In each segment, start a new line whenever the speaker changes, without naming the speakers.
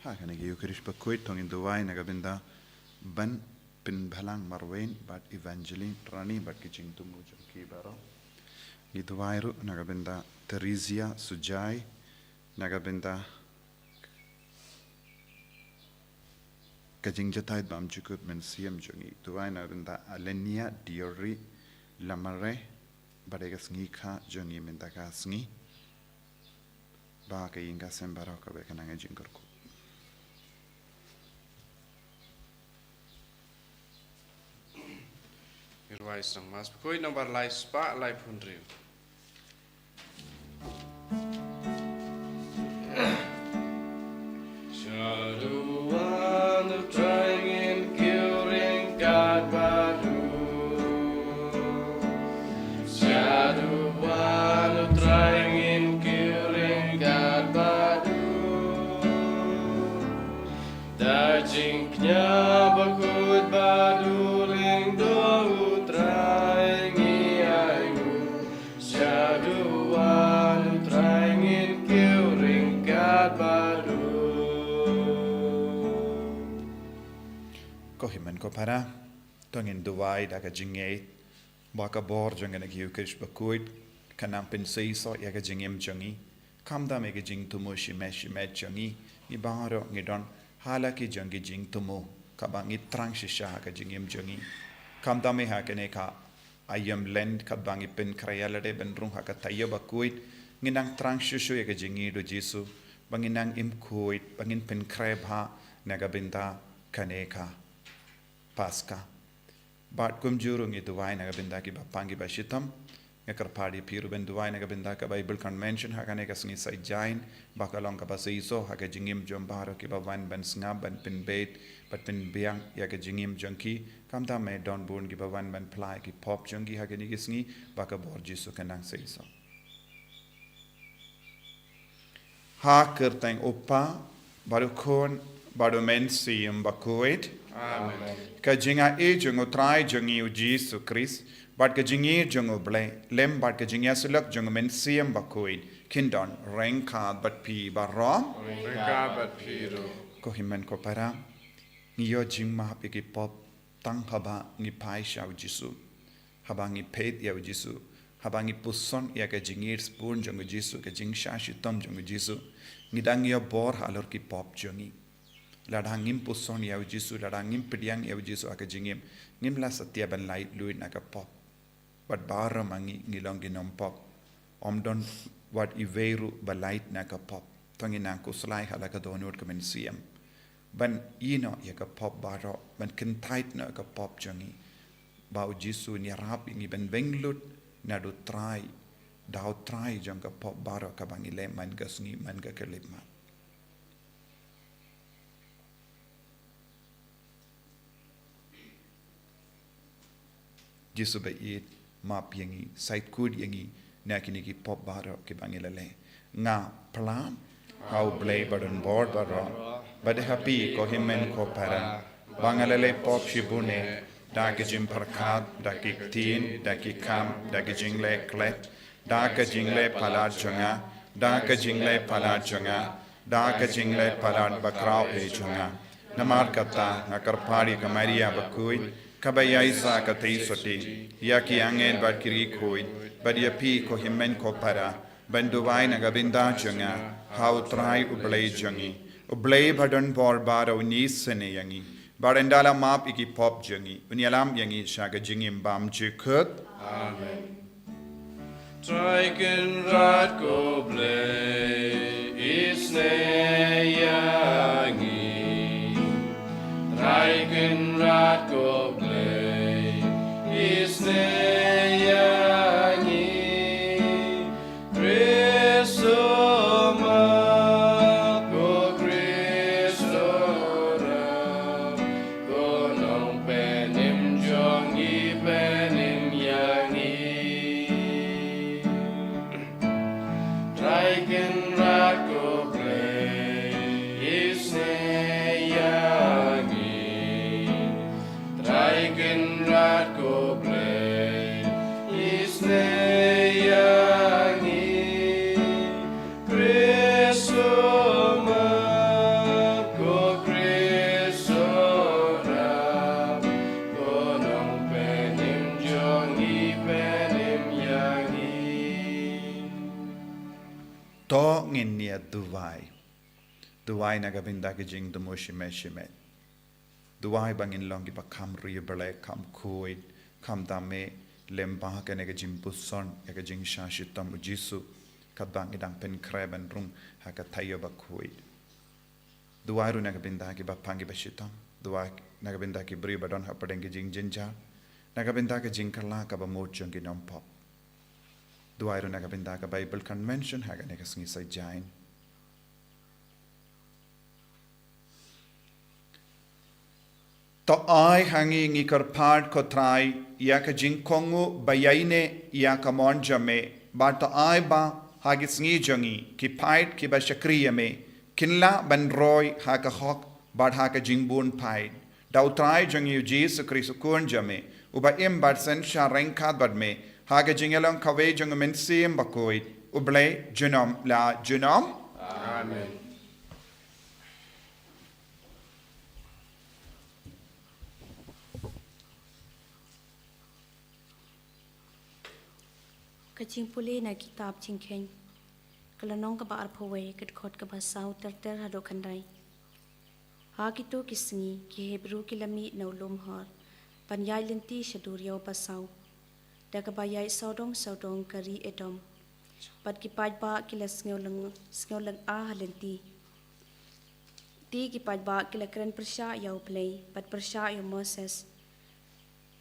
Kan ik Eucharist Bakhuid tong in Dubai nagabinda ban pin bhalang marwain but evangeline rani but kiching tumu ki baro i Dubai ru nagabinda Teresia Sujai nagabinda kajing jatai bam jukut men siam jongi Dubai nagabinda Alenia Diori Lamare badega Sngi kha jongi mendaka Sngi ba ka inga sembaro ka be kananga jingorku
Irwai sang mas Bakhuid nomor lai spa lai punriu. Shadow of trying and killing God Badu. Shadow of trying and killing God Badu. Dajing knya Bakhuid Badu ling do.
Kohiman ko para tongin Dubai daga jingay baka bor jonga nag Eucharist Bakhuid kanang pinsay so yaga jingim jongi kamda mega jing tumo shimesh met jongi ibaro ngidon halaki jongi jing tumo kabang itrang shisha ka jingim jongi kamda me ha kene ka ayam Lent kabang ipin krayalade benrung ha ka Taïew Bakhuid nginang trang shishu yaga jingi do Jesu banginang imkuid bangin pin kreb ha nagabinda kaneka Pasca. But kum jurung itu Dubai nagabinda ki bapangi bashitam ngakar party piru ben Dubai nagabinda ka Bible convention hakane ka Sngi sai jain bakalong ka basiso haka jingim jombaro ki bawan ben snga ben pin bait but pin biang ya ka jingim jonki kamta me don bun ki bawan ben plai ki pop jongi haka ni Sngi baka bor Jesu kanang saiso ha kerteng opa baru kon baru men siam Bakhuid
Amen.
Kajinga jungo try jungi u Jesu Christ, but kajingi jungo ble, lem but kajinga sulak jungo men siam Bakhuid, kindon, renka but pi barom,
Renka but piru.
Kohimen ko para, niyo jing mahapiki pop, tang haba ni pai shau Jesu, habangi paid ya Jesu, habangi puson ya kajingir spoon jungo Jesu, kajing shashi tom jungo Jesu, ngidang yo bor halor ki pop jungi. Ladangim puson ya Jesu ladangim pediang ya Jesu aka jingim ngimla satya ban light luit naka pop but baram angi ngilong ginom pop omdon what iveru ba light naka pop tangina ko slai halaka donut kamen siam ban ino ya ka pop baro ban kentait na ka pop jangi ba Jesu ni rap ngi ben benglut na do try dau try jang ka pop baro ka bangile man gasngi man ga kelipma Jesu ba it map yangi site kud yangi nakini ki pop baro ki bangilale nga plan how play badan board baro but happy ko himen ko para bangalale pop shibune da ke jim parkat da ki tin da ki kam da ke jingle klet da ke jingle palar chunga da ke jingle palar chunga da ke jingle palar bakrao e chunga namar kata nakarpari ka Maria Bakhuid Kabaya isa ka teisoti, yaki angel bad kiri koi, bad yapi ko himen ko para, banduwai nagabinda junga, how try ublay jungi, ublay badon bor baro nisene yangi, barendala map iki pop jungi, unyalam yangi shaga jingim bam jukut.
Amen. Triken rat ko blay, isne yangi, Triken rat ko blay. Say
ngin niya duwai nagabinda ki jing dumo shimet duwai bangin long ki ba kam ribele kam kuid kam dame lemba ka nega jing buson ka jing shashitam ujisu kat bang idang pen kreben rum ha ka Taïew Bakhuid duwai ru nagabinda ki ba pangi ba shitam duwai nagabinda ki bri badon ha padeng ki jing jinja nagabinda ki jing karla ka ba mochong ki nom pop duwai ru nagabinda ka Bible convention ha ka nega sngi sa jain to ai hangi ngi karpad ko trai ya ka jing kongu bayaine ya ka mon jame ba to ai ba hagi sngi jongi ki pait ki ba shakriya me kinla ban roy ha ka hok ba ha ka jing bun pait dau trai jongi Jesus Christ kun jame uba im ba sen sha renkat bad me ha ka jingelong ka we jong men sim Bakhuid uble junom la junom
Amen.
Kacing pulih na kitab cingkeng. Kelanong ka ba arpawe kat khot ka ba sau ter hado kandai. Ha kito kisngi ki Hebrew kilami na ulum har. Panyai linti shadur yaw ba sau. Da ka ba yai saudong kari edom. Pat ki paj ba kila sngaw lang linti. Ti ki paj ba kila keren persya yaw play. Pat persya yaw Moses.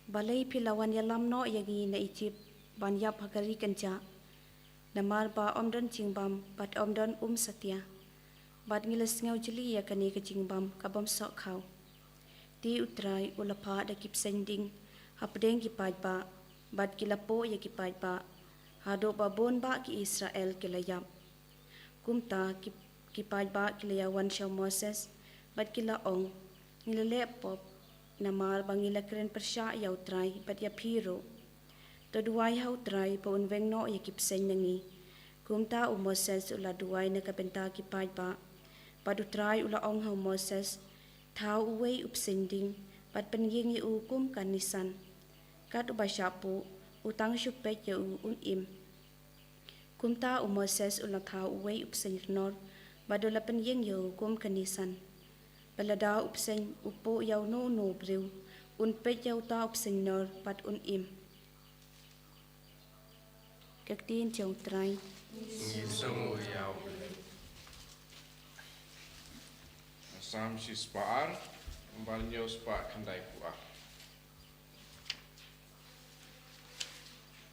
Balay pilawan yalam no yagi na Egypt. Banyap hagari kanca. Namar ba omdan cingbam, bat omdan satya. Bat ngilas ngau jeli ya kani ke cingbam, kabam sok kau. Ti utrai ulapa da kip sending, hapdeng kipaj ba, bat kilapo ya kipaj ba. Hado babon ba ki Israel kilayap. Kumta kipaj ba kilayawan siya Moses, bat kilaong, ngilalepop, namar ba ngilakren persya ya utrai, bat ya piro. Duwai hau trai pa unveng no ya kipsen nangi. Kumta Moses ula duwai na kapenta kipaj ba. Pad utrai ula ong hau Moses. Tau uway upsending. Pad penyingi ukum kanisan. Kat ubasyapu utang syupet ya unim. Kumta Moses ula tau uway upsengnor. Pad ula penying ya ukum kanisan. Balada upseng upo yaw no briw. Unpet yaw ta upsengnor pad unim. Kaktin chong trai.
Ngisung yaw. Asam si spaar, umbalnyo spa kandai puak.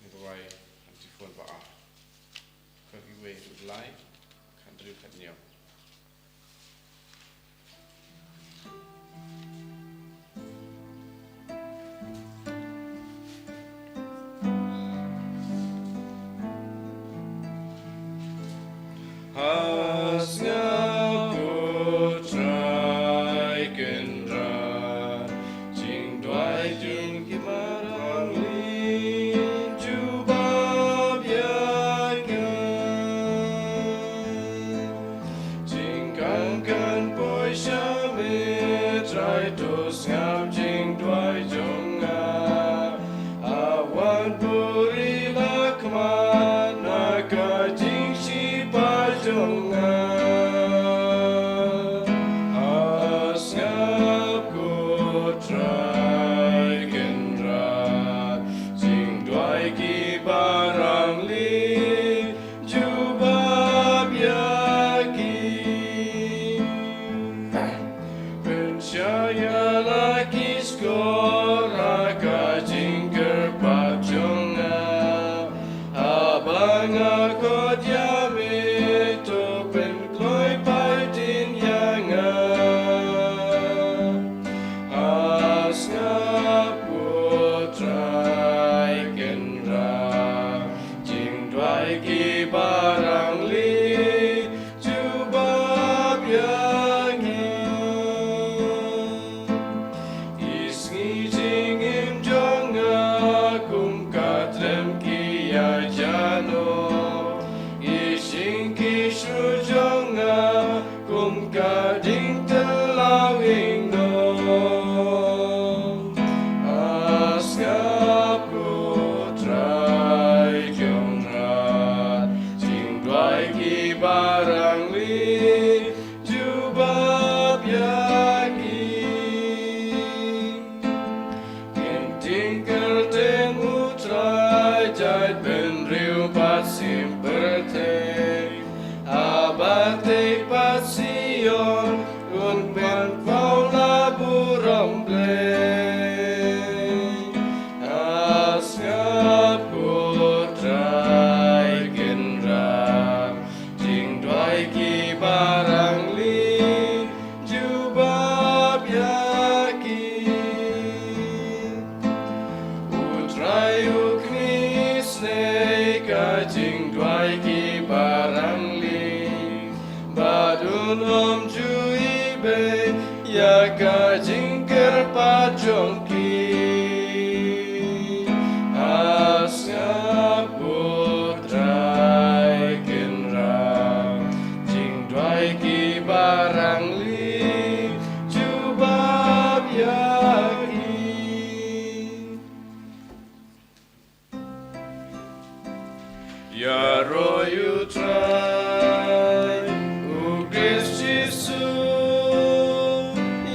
Nidwai antifon baa. Kagiwe udlai, kandri katnyo. Yaga jingkir pajongki Asya putrai kenra Jing dwai ki barang li Jubab yaki Ya royu try U Christ Jesus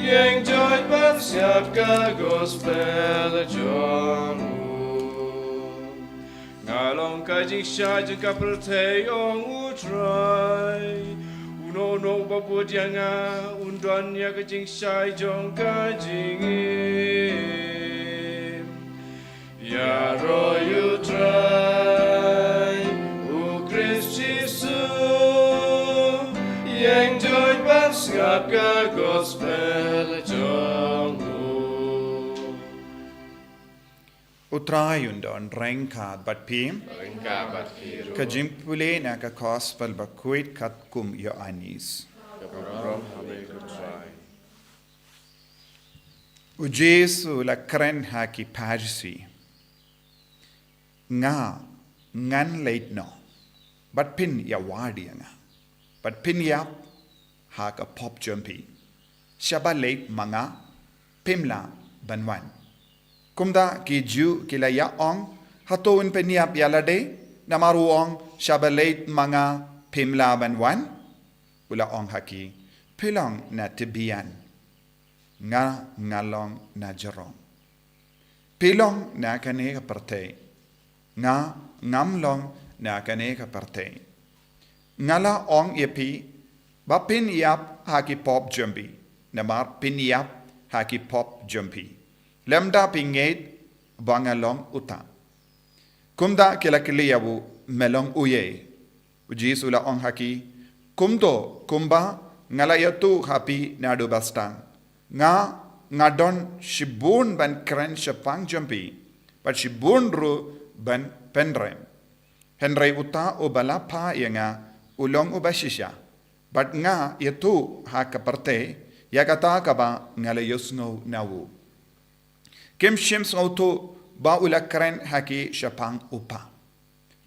Yang joy siap ka gospel John Ngalong ka jing sha jing ka pertei ong utrai Uno no babu dianga Unduan ya ka jing sha jong ka jing Ya royu try U Christ Jesus Yang joy siap ka gospel John
Utrayundon rengkad bat pim
Ringka batkiru
kajimpule na ka gospel Bakhuid kat kum yo anis.
Kabrom habe kutrai
U Jesu la kren ha ki parsi. Nga ngan leit no. Bat pin ya wadi nga. Bat pin ya ha ka pop jumpy. Shaba leit manga pimla banwan. Kumda ki ju kila ya ong hatoun peniap yalade namaru ong shabalait manga pimla banwan ula ong haki pilong na tibian nga ngalong na jarong pilong na kane ka parte nga ngamlong na kane ka parte ngala ong yepi bapin yap haki pop jumbi namar pin yap haki pop jumpi Lemda pinget bangalong uta. Kumda kilakiliyabu melong uye. Ujisu la ong haki. Kumdo kumba ngalayatu hapi nadu bastang. Ngadon shibun ban kren shapang jampi. But shibun ru ban pendrem. Henry uta ubala pa yanga ulong ubashisha. But nga yatu hakaparte yakata kaba ngalayusno nawu. Kim shims ngautu ba ulakren haki shapang upa.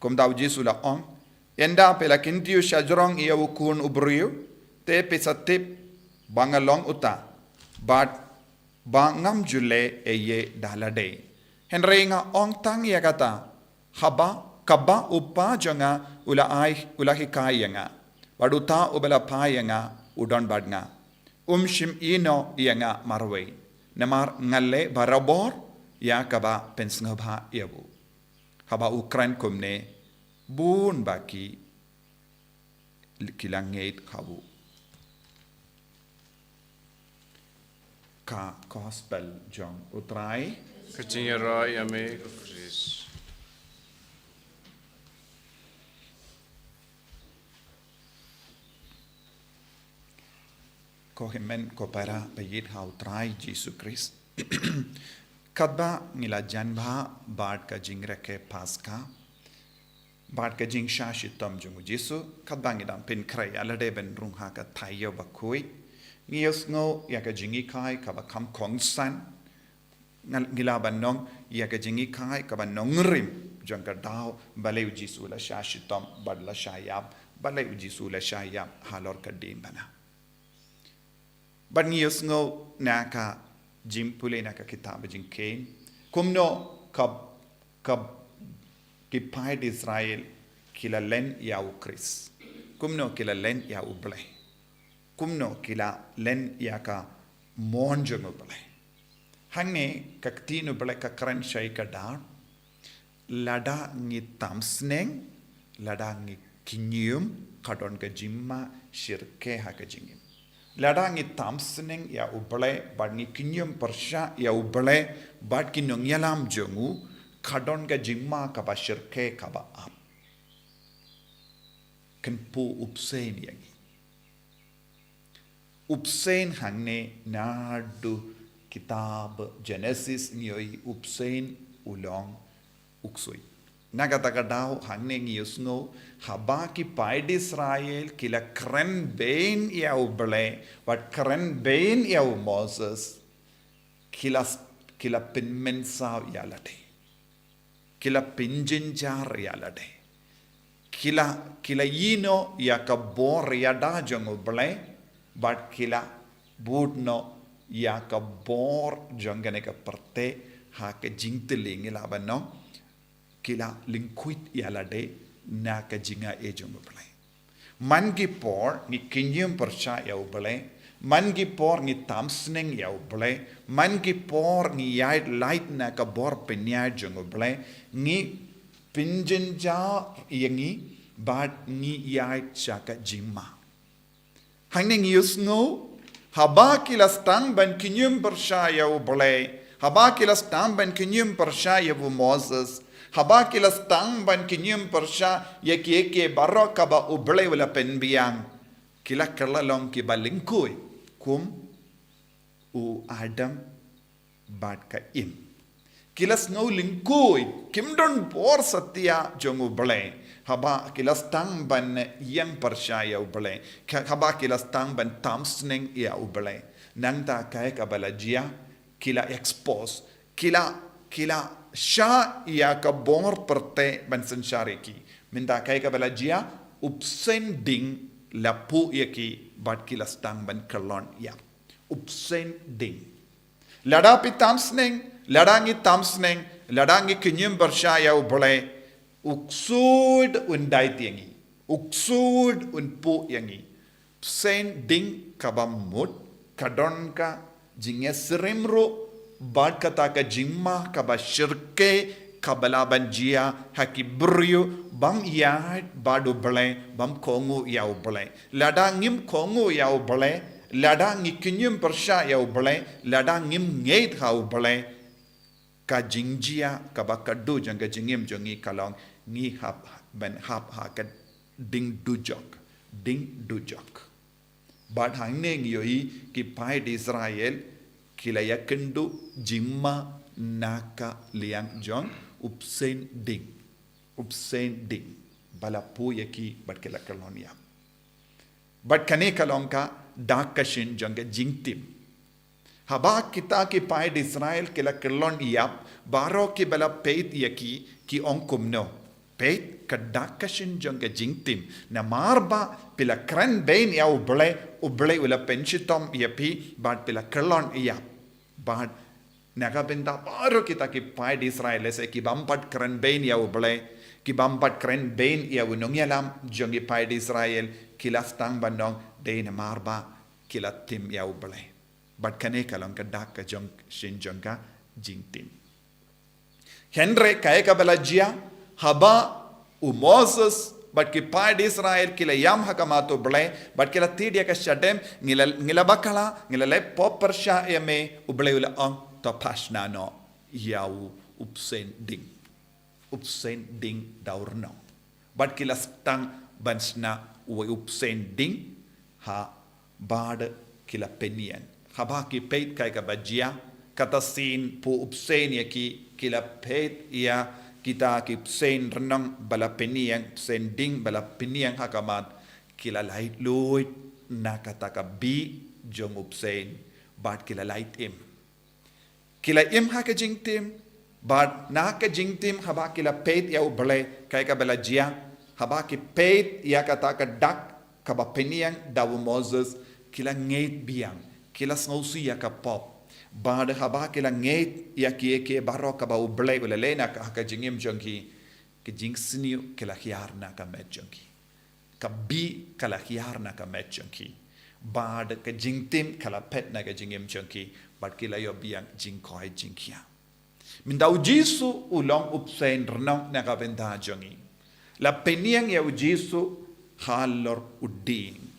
Kum daw Jesu la ong. Yenda pela kintiyo shajrong iya ukun ubriyo. Te pisatip bangalong uta. But bangam jule eye dalade. Henry nga ong tang yakata. Haba kaba upa janga ulahikaya nga. Baduta ubala pa nga udon bad nga. Shim ino iya nga marway. Namar ngalle barabor ya kaba pensngabha yabu. Haba Ukraine kumne bun baki kilangait kabu. Ka gospel jong utrai.
Kacingya roy ame Chris
Ko himen ko para bayit ha utrai Jesu Christ. Kadba ngila janba bad ka jingre ke paska. Bad ka jing shashitam jungu Jesu. Kadba ngidam pin kray alade ben rung ha ka Taïew Bakhuid. Ngiyos ngo ya ka jingi kai ka ba kam kongsan. Ngila ban nong ya ka jingi kai ka ba nongrim. Jang ka daw balay Jesu la shashitam bad la shayab. Balay Jesu la shayab halor ka dim bana. But ngiyos ngo naka jimpule naka kitab jing kain. Kumno kab kipayad Israel kila len ya ukris. Kumno kila len ya uble. Kumno kila len ya ka monjong uble. Hangne kaktin uble ka kran shay ka dar. Lada ngi tamsneng. Lada ngi kinyum kadon ka jimma shirke ha ka jingim. Lada ngi tamsning ya ubale bad ngi kinyum persha ya ubale bad ki nongyalam jongu kadon ga jingma ka ba shirke ka ba ap kan pu upsen yangi upsen hangne nadu kitab Genesis ngioi upsen ulong uksoi nagatagadaw hangning yusngo habaki paid Israel kila kren bain yaw ble wat kren bain yaw Moses kila pinmensa yalade kila pinjinjar yalade kila yino yakabor yada jongo ble but kila budno yakabor jongane ka parte ha ke jingteling ilabano kila lingkuit yalade na ka jinga e jongo ble mangi por ni kinyum persha yaw ble mangi por ni tamsning yaw ble mangi por ni yait light na ka bor penya jongo ble ni pinjinja yangi but ni yait chaka jingma hangning yusno habakila stang ban kinyum persha yaw ble habakila stang ban kinyum persha yaw Moses habakila stang ban kinyum persha yake baraka ba uble wala penbiang kila kerlalong ki balingkui kum u Adam bat ka im kila snow lingkui kimdon bor satya jongu ble haba kila stang ban yang persha ya uble haba kila stang ban tamsning ya uble nangta kai ka balajia kila expose kila sha ya ka bor perte ban sansariki minta kai ka balajia upsending lapu yaki bat kila stang ban kalon ya upsending ladapi tamsning ladangi kinyum bersha ya uble uksud undai tiangi uksud unpu yangi sending kabamut kadon ka jinge serimro bat kata ka jingma kaba shirke kabala banjia haki bryu bam yat badu ble bam kongu yau ble ladangim kongu yau ble ladangi kinyum persha yau ble ladangim ngeit hau ble ka jingjia kaba kadu janga jingim jongi kalong ni hap ben hap ha ka ding dujok bad hangneng yoi ki paid Israel kila yakendu jimma naka liang jong upsen ding balapu yaki bat kila kalonia bat kane kalonka dakashin jonga jingtim haba kita ki paid Israel kila kalon yap baro ki bala peit yaki ki onkumno peit kadakashin jonga jingtim na marba pila kran bain ya uble ula penshitom yapi bat pila kalon yap bat nagabenda baro kita ki paid Israel se ki bampat kran bain ya uble ki bampat kran bain ya unong yalam jongi paid Israel kila stang bandong de na marba kila tim ya uble bat kane kalong kadak ka jong shin jonga jingtim Henry kaya ka balajia haba u Moses but ki paid Israel kila yam hakamato ble but kila tidia ka shadem ngila bakala ngila le popersha eme uble ula on to pashna no yau upsen ding daurno but kila stang bansna u upsen ding ha bad kila penien haba ki peit kaya ka bajia kata sin pu upsen yaki kila peit ya kita ki sen renang bala peniang sen ding bala peniang hakamat kila light loit nakataka bi jong upsen bat kila light kila haka jingtim bat naka jingtim haba kila peit ya uble kai ka bala jia haba ki peit ya kataka dak kaba peniang dawu Moses kila ngeit biang kila snausi ya ka pop bad haba kila ngeit ya ke barok ba uble ula lena ka jingim jongi ke jingsni kila khiarna ka met jongi ka bi kala khiarna ka met jongi bad ka jingtim kala pet na ka jingim jongi bad kila yo biang jingkoi jingkia min dau jisu ulong upsen rnong na ka venda jongi la peniang ya jisu halor uding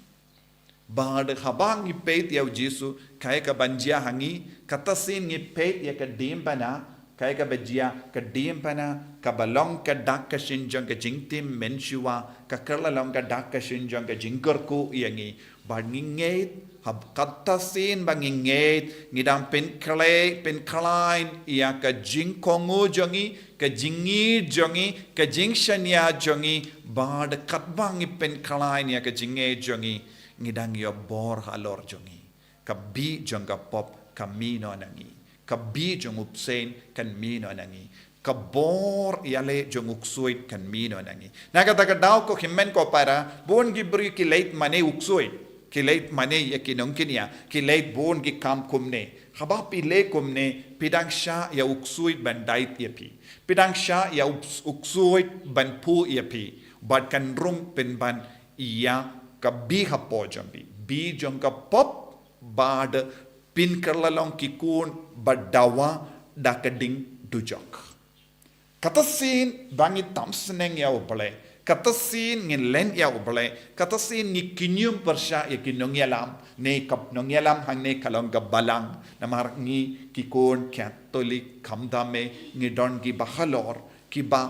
bad habang ipet ya jisu kaya ka banjia hangi katasin ngi pet ya ka dimbana kaya ka bejia ka diem pana ka balong ka dak ka shinjong ka jingtim menshua ka kerlalong ka dak ka shinjong ka jingkerku yangi bad ngingeit hab katasin bangingeit ngidang pen klein ia ka jingkongu jongi ka jingi jongi ka jingshania jongi bad katbangi pen klein ia ka jinge jongi ngidang yo bor halor jongi ka bi jonga pop kamino nangi ka bi jong upsen kan mino nangi ka bor yale jong uksuit kan mino nangi nakata ka daw ko himmen ko para bon gibri ki late mane uksuit ki late mane ya kinongkinia ki late bon gi kam kumne haba pi le kumne pidang sha ya uksuit ban dait yapi pidang sha ya uksuit ban pu yapi bad kan rum pen ban iya ka bi hapo jambi bi jong ka pop bad pin kerlalong kikun badawa dakading dujok katasin bangi tamseneng ya ubale katasin ngin len ya ubale katasin ni kinyum persya ya kinong yalam ne kap nong yalam hang ne kalong gabalang namar ngi kikun katolik kamdame ngi don gi bahalor kiba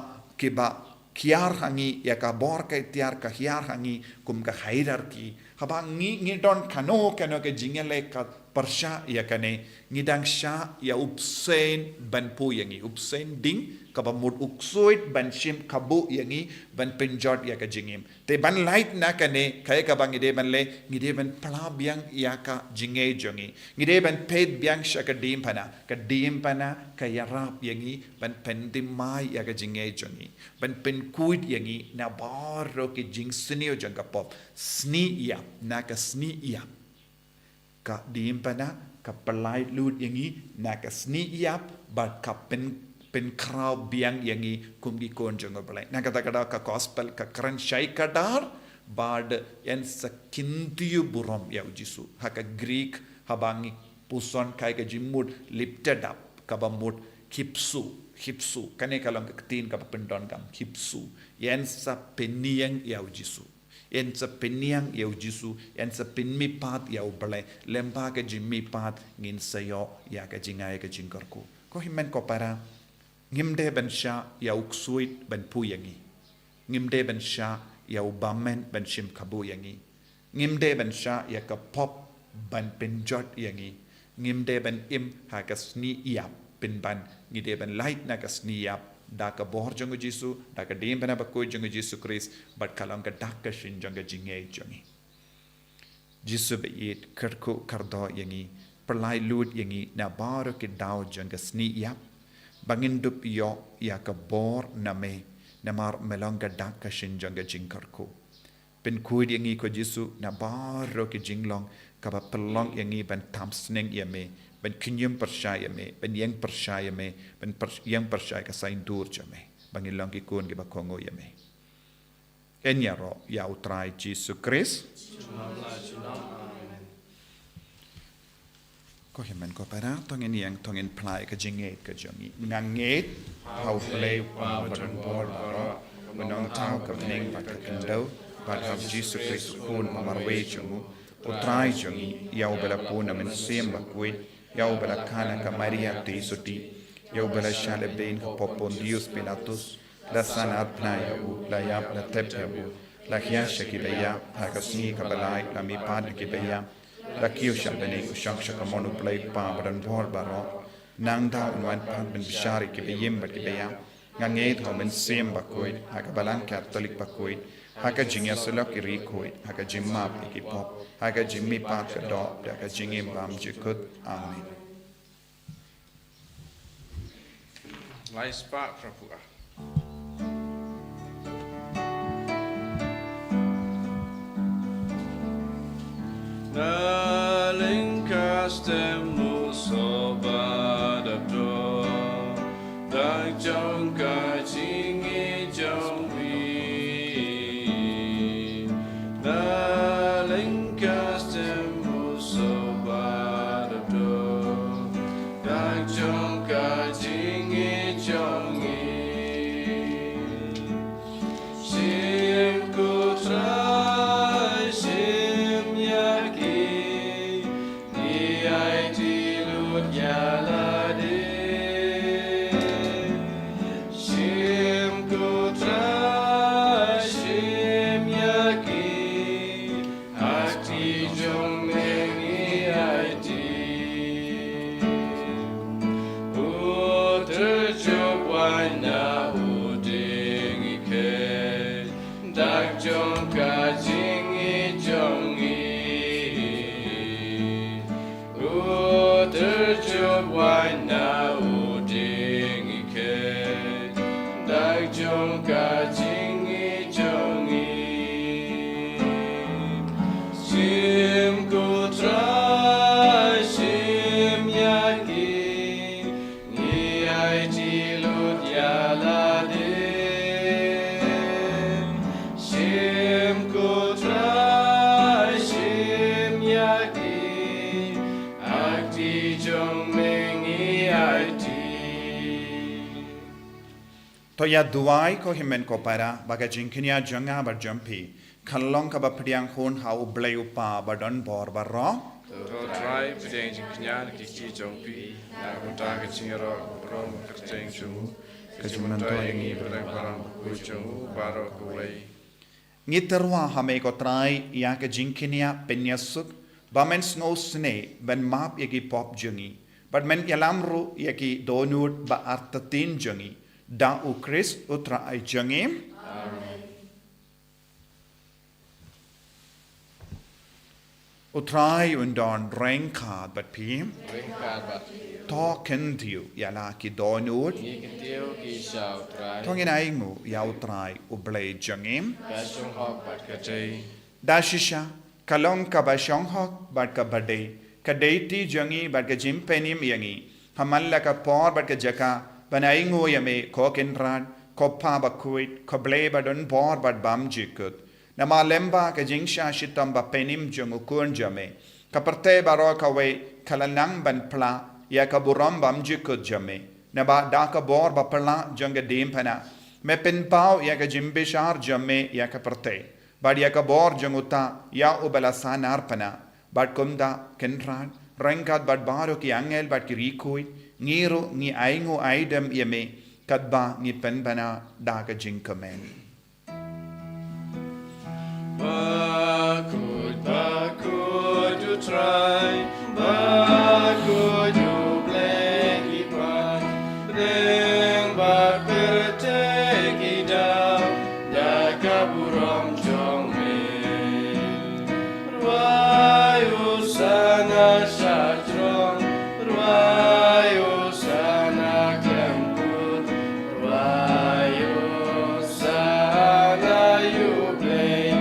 kiar hangi ya ka bor ka tiar ka hiar hangi kum ka hierarchy haba ngi don kano ke jingele ka persya ya kane ngidang sya ya upsen ban pu yangi upsen ding kabamud uksuit ban shim kabu yangi ban penjot ya ka jingim te ban light na kane kaya ka bang ide ban le ngide ban pla biang ya ka jinge jongi ngide ban ped biang sya ka dim pana ka yarap yangi ban pendim mai ya ka jinge jongi ban pen kuit yangi na baro ke jing snio jang ka pop sni ya na ka sni ya ka dim pana ka pelai lut yangi na ka sni ya ba ka pen kraw biang yangi kumgi kon jong belai na kata kada ka gospel ka kran shai kadar bad yan sakintiu burom ya ujisu haka greek habangi puson kai ka jimud lifted up ka bamud hipsu kane kalong ka tin ka pendon kam hipsu yan sa peniang ya ujisu yan sa peniang ya ujisu yan sa penmi pat ya ubelai lemba ka jimmi pat ngin sayo ya ka jingai ka jingkarku ko himen ko para ngimde ben sha ya uksuit ben pu yangi ngimde ben sha ya ubamen ben shim kabu yangi ngimde ben sha ya ka pop ban penjot yangi ngimde ben im ha ka sni ya pin ban ngide ben light na ka sni ya da ka bor jong jisu da ka dim bana Bakhuid jong jisu Chris bat kalang ka dak ka shin jong jinge jongi jisu be yit kerku kardo yangi perlai lut yangi na bar ke daw jong ka sni ya bangindup yo ya ka bor name namar melonga dak ka shin jong jingkarku pen kuid yangi ko jisu na baro ke jinglong ka ba pelong yangi ban tamsneng yame ban kinyum percaya me ban yang percaya me ban yang percaya ka sain dur jame bangilong ki kun ki ba kongo yame enya ro ya utrai jisu Chris ko himen ko para tongin yang tongin plai ka jinget ka jongi nganget how play pa badan bor baro menong tau ka neng ba ka kendo ba ka jisu Christ kun marwe jongu utrai jongi yau bela puna men sem Bakhuid yau bela kana ka Maria te soti yau bela shale ben ka popon Dios Pilatus la sanat na yau la yap la tep yau la hiasha ki beya ha ka sni ka balai la mi pad ki beya la kiu shabene ku shak shak monu play pa badan bor baro nang da wan pan ben bishari ki beyim ba ki beya nganget ho men sem Bakhuid ha ka balang Catholic Bakhuid ha ka jingya selok ki rikoid ha ka jimma ki pop ha ka jimmi pa ka do da ka jingim bam jikut amen
Lai spark rapua. Na linkastem muso badabdo dak jong ka jingi jong wi na linkastem muso badabdo dak jong ka jingi jong wi sim ku trai sim yaki ni ai ti lut yalade job why now ding ike Dai jong ka jingi jongi Sim ko try sim yaki Ni ai ti lut ya la de Sim ko try sim yaki Akti jong mengi ai ti
To ya duai ko himen ko para baga jinkinia janga bar jampi kallong ka ba priang hun ha u blai upa ba don bor ba ro
To try pideng jingknya ki ki jong pi na uta ka chingero rom ka cheng chu ka jumanto yangi pideng parang ku chung baro ku lei
ngiterwa ha me ko trai ya ka jinkinia penyasuk ba men snow sne ben map yaki pop jungi but men yalamru yaki donut ba artatin jungi da u Chris utra ai jungi Utrai undon renkad but pi
ringkat ba
to kentiu yala ki donut
ni ki teo ki shao try
tongin aingu ya utrai u blai jungim
ka chung hok ba ka chei
dashisha kalong ka ba shonghok bat ka bade ka deiti jungi bat ka jimpenim yangi hamalla ka por bat ka jaka banaingu yame kokenran koppa bakhuid koble badon por bat bam jikut nama lemba ka jingsha shitam ba penim jungu kun jame kaparte baro ka we kalanang ban pla ya ka buram bam jikut jame naba da ka bor ba pla junga dim pana me pen pau ya ka jimbishar jame ya ka parte bad ya ka bor junguta ya ubala sanar pana bad kumda kenran rengkat bad baro ki angel bad ki rikui ngiru ngi aingu aidem yame kadba ngi pen bana da ka jinkamen
Bakhuid you try Bakhuid you play keep on Bring back the take it down Ya kaburam jong me Ruayu sana shatron Ruayu sana kemput Ruayu sana you play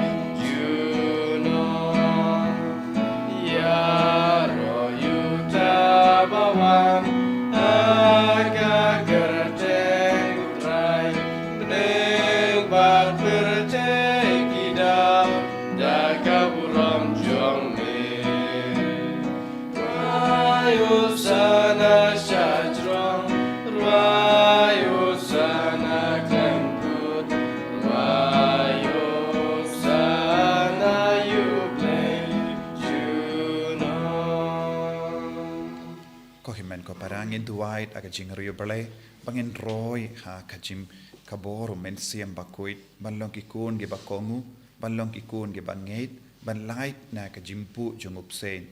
ko parangin duait aga jingriyo bale bangin roy ha kajim kaboru men siam Bakhuid balong ki kun ge bakongu balong ki kun ge bangait ban light na ka jimpu jungup sen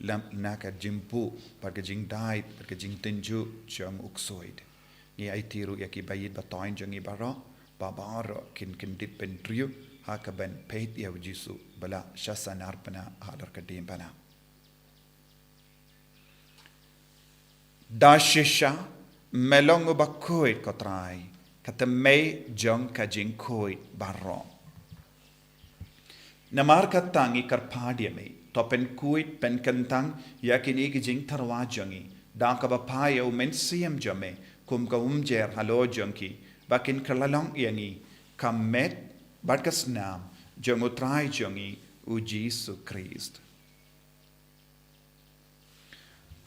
lam na ka jimpu par ka jing dai par ka jing tenju jong uksoid ni ai tiru yaki bayit batoin jongi baro babaro kin dip pen trio ha ka ben peit ya jisu bala shasanar pana hadar ka dim pana dashisha melong Bakhuid ko trai katamay jong ka jing koi baro namar katangi karpadia me topen kuit pen kantang yakini ki jing tarwa jongi da ka bapaya u men siam jame kum ka umjer halo jonki bakin kalalong yangi kamet barkas nam jong utrai jongi u Jesu Christ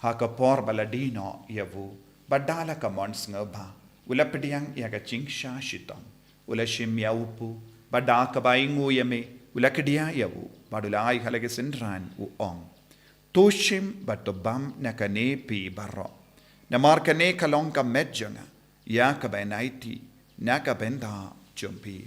haka por baladino yavu badala ka mons ngaba ula pediang yaga chingsha shitam ula shimya upu badaka baingu yame ula kedia yavu badulai halage sindran u ong toshim batobam nakane pi barro namar kane kalong ka medjanga ya ka benaiti naka benda jumpi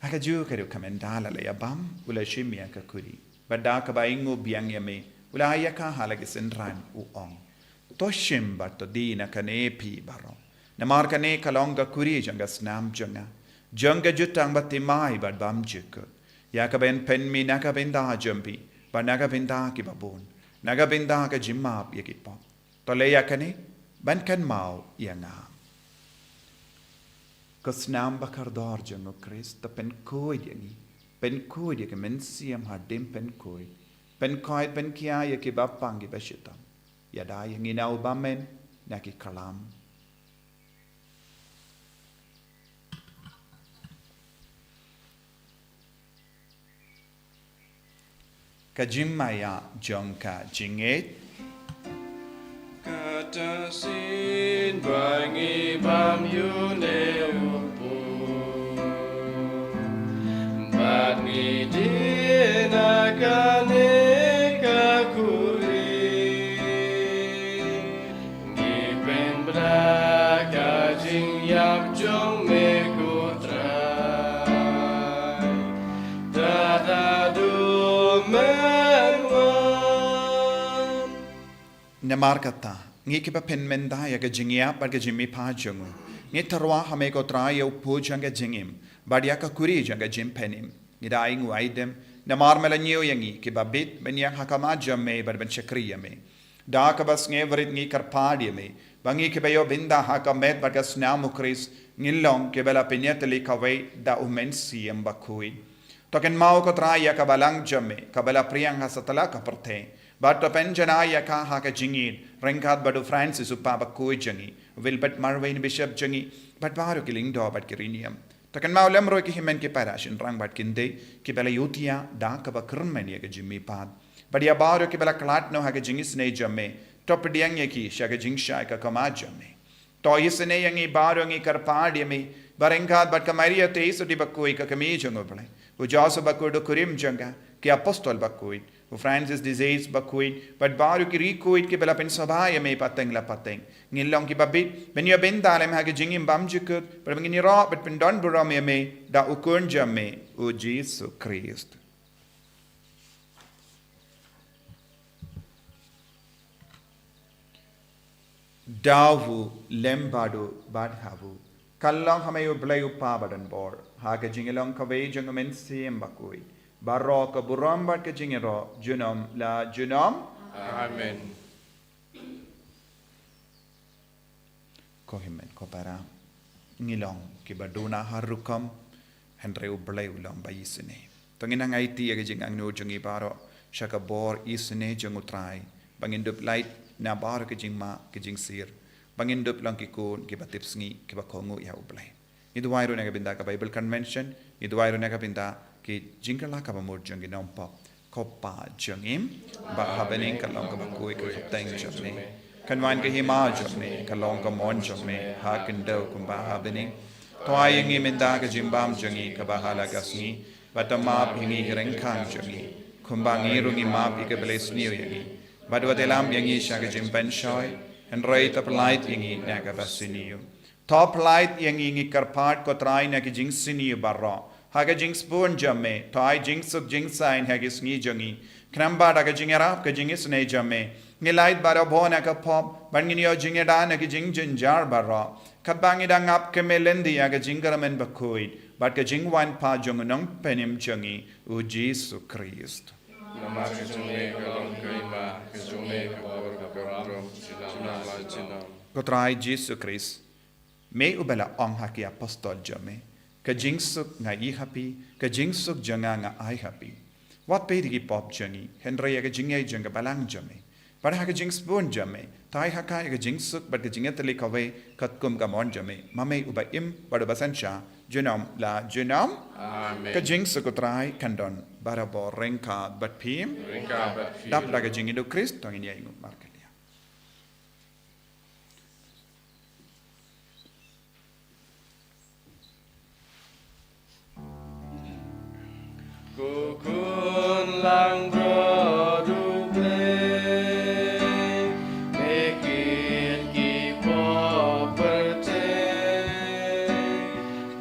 Akaju kadu kamendala le abam ula shimia kakuri badaka baingu biang yame Ulaya ka halagi senran uong. Toshim bat to di na kane pi baro. Namar kane kalonga kuri janga snam janga. Janga jutang bat timai bat bam jikut. Yakaben pen mi nakabinda jumpi. Ba nakabinda ki babun. Nakabinda ka jimap yakipop. Tolaya kane ban kan mau yanga. Kasnam bakardor jango Chris ta pen koi yangi. Pen koi ya men siam hadim pen koi. Pen koi pen kia ya ki bapangi bashitam. Yada yang inau bamen naki kalam. Kajimaya jongka jinget.
Kata sin bangi bam yune upu. Bani dina kane kakuri. Ngipen braka jing yap jong me kutrai. Dada du menwan.
Namar kata, ngi kipa pen menda ya ke jingia bar ke jimi pa jongu. Ngi tarwa hame ko traya upu janga jingim, bar ya ka kuri janga jim penim. Ngi dai ngu aidem, namar melanyo yangi kipa bit ben yang hakama jamme bar ben chakriya me. Da ka bas nge varit ngi karpadi me, bangi kipa yo binda hakamet bar ka snamu kris, ngilong kibela penyeteli kawai da umensi yang Bakhuid. Token mau ko traya ka balang jamme, ka bala priyang hasatala ka perte. But penjana yaka haka jingin, Renkat badu Francis upa Bakhuid jangi, Wilbert Marwain Bishop jangi, but baru kiling do but kirinium. Takan mau lemro ki himen ki parashin rang bat kinde, ki bela yutia da ka ba krmen ya jimmi pad. But ya baru ki bela klat no haka jingis ne jamme, top diang yaki shaka jingsha ka kama jamme. To yisne yangi baru ngi karpad yami, Barenkat but kamaria te isu di Bakhuid ka kami jangoble. Ujaso Bakhuid kurim janga, ki apostol Bakhuid. Francis disease Bakhuid, but baru ki rikuid ki bela pen sabaya me pateng la pateng. Ngilong ki babit, ben ya ben dalem hage jingim bam jikut, but ngini ra but pen don buram me da ukun jamme o Jesu Christ. Davu lembadu badhavu. Kallang hamayu blayu pabadan bor. Hage jingilong kaway jangamen siem Bakhuid. Barok buram bat ke jingero junom la junom.
Amen.
Kohimen ko para ngilong kibaduna harukam henre ublay ulang bayisine. Tangina ngaiti ag jing ang no jungi baro shaka bor isine jung utray bangindup light na baro ke jing ma ke jing sir bangindup lang kikun kibatip sngi kibakongu ya ublay. Iduwairo na kabinda ka Bible Convention, iduwairo na kabinda ki jingkala ka bamur jungi nompa kopa jungim ba habening kalong ka Bakhuid ka teng jame kanwan ka hima jame kalong ka mon jame ha kendo kumba habening toaying iminda ka jimbam jungi ka bahala kasni batama pingi rengkang jungi kumba ngirungi map ikabeles niyo yangi badwa delam yangi shaga jimban shoy and right up light yangi naga basiniyo top light yangi ngi karpat ko try na ki jingsiniyo barra Haga jing spoon jamme, toy jing suk jing sign hagis ni jungi. Knamba daga jingerap ka jingis ne jamme. Nilait bara bona ka pop, banginio jingedana ki jing jinjar bara. Kabangi dangap ke melendi aga jingaramen Bakhuid, but ka jing wan pa jungunong penim jungi, u Jesu Christ.
Namar ke junge kalong kaima, ke junge ka bor ka peram, chinam.
Kotrai Jesu Christ. Me ubela ong haki apostol jamme. Ka jingsuk nga I happy, ka jingsuk janga nga I happy. Wat pe digi pop jangi, henry aga jingay janga balang jame. Pada haka jings bun jame, tai haka aga jingsuk but ka jingatali kawe kat kum gamon jame. Mame uba im pada basansha, junom la junom.
Amen.
Ka jingsuk utray kandon, barabo rengka bat pim.
Ringka bat fi.
Dap daga jingido Christ, tongin ya ingut market.
Kukun lang bro duble, mekit ki poperte,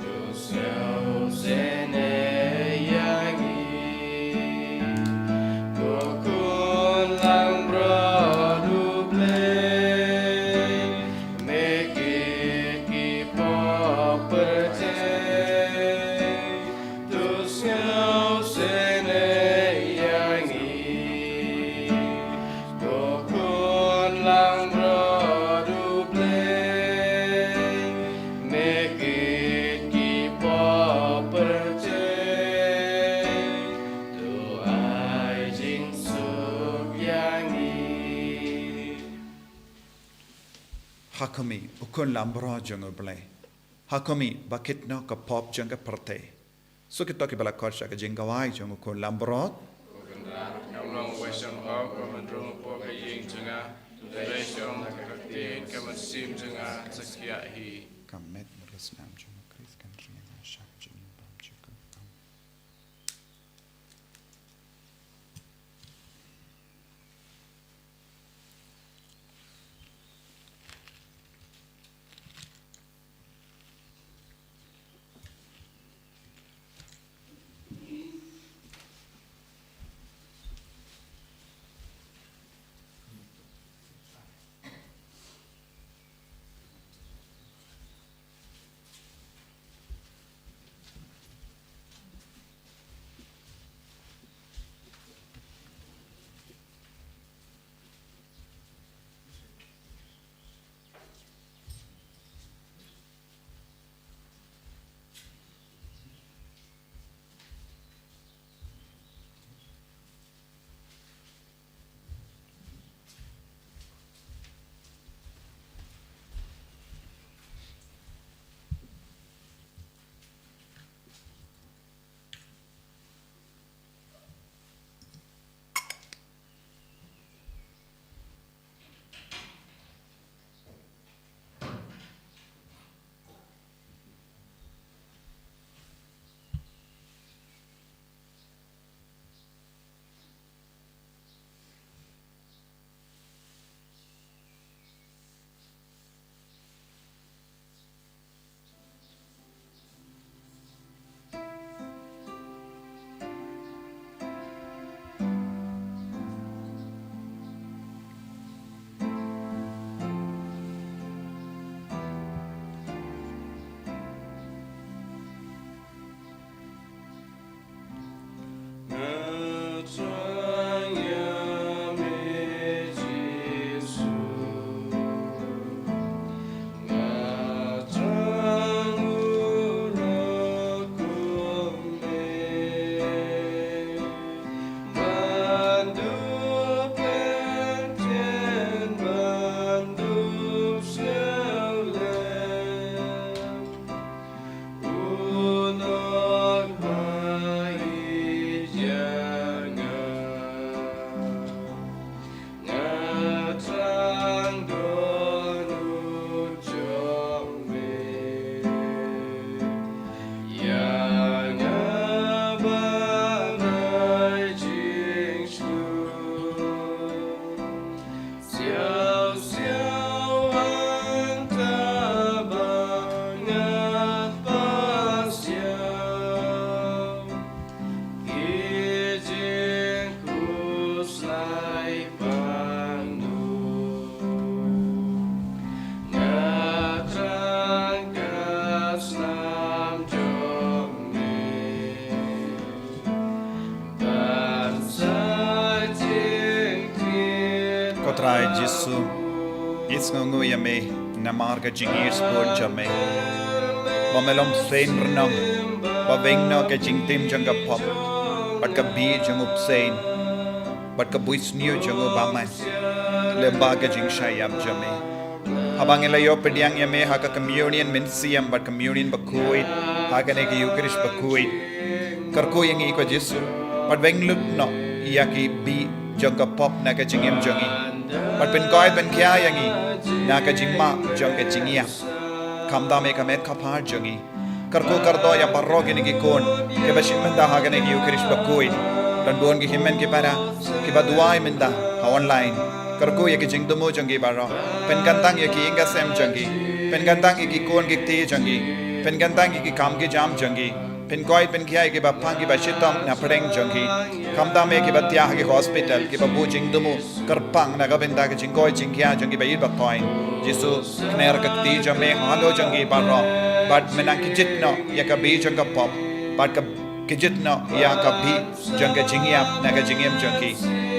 tu seo sene yangi. Kukun lang
hakami ukun lambro jango ble hakami bakit no ka pop janga parte so kita ki bala korsha ka jingawai jango ukun lambro
Long western hog from drone poka ying janga relation kakti kamat sim janga sakia hi
kamet merasnam jango kris kan riang shak jing bam chikam Kotrai Jesu Isngu yame namarga jingir sport jame Bamelom sein renang Bavengna ke jingtim janga pop Bat ka bi jangup sein Bat ka buis new jangu bamai Lemba ke jing shayam jame Habang ilayo pediang yame haka communion min siyam bat communion Bakhuid haka negi Eucharist Bakhuid Karko yang iko Jesu Bat vengluk no Iyaki bi janga pop naga jingim jangi But when God ben kya yangi naka jingma janga jingia kamda me kamet kapar jangi karko kardo ya parrogi ni kon ke bashin menda hagane gi Eucharist Bakhuid dan don gi himmen ki para ki baduai menda online karko ya ki jingdumo jangi baro pen gantang ya ki inga sem jangi pen gantang ki kon gi te jangi pen gantang ki kam gi jam jangi pen koi pen kya ki ba pang ki ba shitam na preng jangi kamda me ki ba tia ki hospital ki ba bu jingdumo karpang naga benda ke jingkoi jingkya jangi ba yilba coin Jesu kner kakti jame halo jangi barro but menang kijitno ya ka bi janga pop but ka kijitno ya ka bi janga jingya naga jingem jangi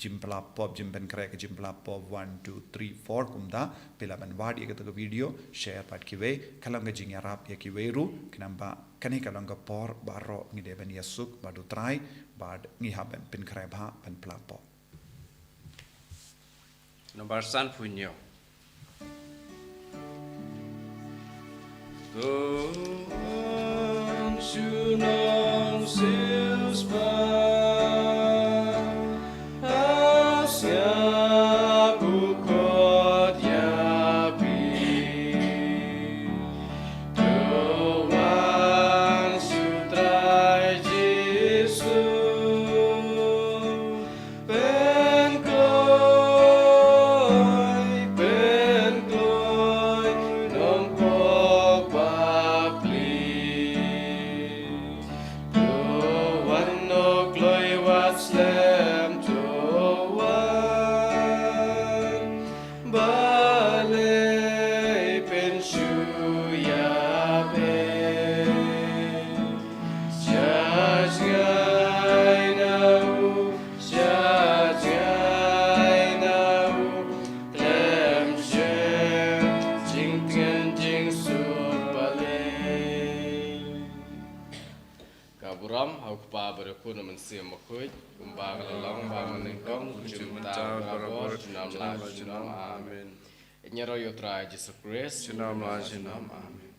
จิมปลาปอบจิมเป็นใครก็จิมปลาปอบ1 2 3 4คุมดาเปล่ามันวาดยังก็ตัววิดีโอแชร์ปัดคิเวขลังก็จิงยารับยังคิเวรู้ขนมบะคันนี้ขลังก็ปอร์บาร์โรงี้เดบันยาสุกบาดูไตรบาดงี้ฮับเป็นใครบ้าเป็นปลาปอบ
Nomor san punyo. Tuhan sunong silspa asya bukot yapi Tuhan sutrai Yesu Kaburam hau kepa berku namun siam Bakhuid kumba kelalong ba menengkong kunjung mentau berabor junam la junam amin. Inyaro yotra Jesus Christ junam la junam amin.